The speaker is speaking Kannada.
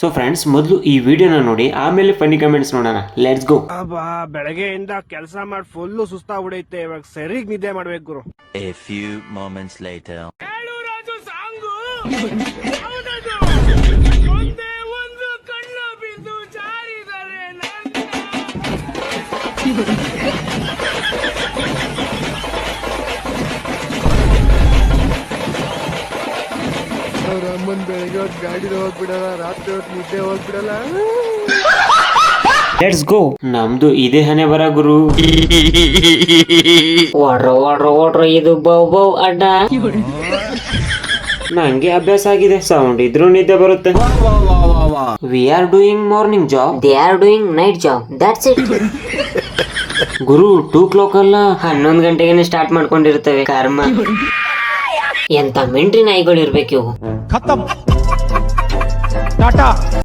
ಸೊ ಫ್ರೆಂಡ್ಸ್, ಮೊದಲು ಈ ವಿಡಿಯೋನ ನೋಡಿ, ಆಮೇಲೆ ಫನ್ನಿ ಕಮೆಂಟ್ಸ್ ನೋಡೋಣ. Let's go. ಬೆಳಗ್ಗೆಯಿಂದ ಕೆಲಸ ಮಾಡಿ ಫುಲ್ಲು ಸುಸ್ತಾಗ್ಬಿಡೈತೆ. ಇವಾಗ ಸರಿಗ್ ನಿದ್ದೆ ಮಾಡ್ಬೇಕು ಗುರು. A few moments later. ಒಂದೇ ಒಂದು ಕಣ್ಣ ಬಿದ್ದು ಜಾರಿದರೆ ಅವ್ರ ಅಮ್ಮನ್ ಬೆಳಗ್ಗೆ ಹೊತ್ತು ಗಾಡಿಲಿ ಹೋಗ್ಬಿಡಲ್ಲ, ರಾತ್ರಿ ಹೊತ್ತು ನಿದ್ದೆ ಹೋಗ್ಬಿಡಲ್ಲ. Let's go. ನಮ್ದು ಇದೇ ಹಣೆ ಬರ ಗುರು. ಓಡ್ರ ಇದು ಬೌ ಅಡ್ಡ. ನಂಗೆ ಅಭ್ಯಾಸ ಆಗಿದೆ, ಸೌಂಡ್ ಇದ್ರೂ ನಿದ್ದೆ ಬರುತ್ತೆ. We are doing morning job, They are doing night job. That's it. Guru 2 o'clock ಅಲ್ಲ, 11 ಗಂಟೆಗೆ ಸ್ಟಾರ್ಟ್ ಮಾಡ್ಕೊಂಡಿರ್ತೇವೆ ಕರ್ಮ. ಎಂತ ಮೆಂಟ್ರಿ ನಾಯಿಗಳು ಇರ್ಬೇಕು ಇವು.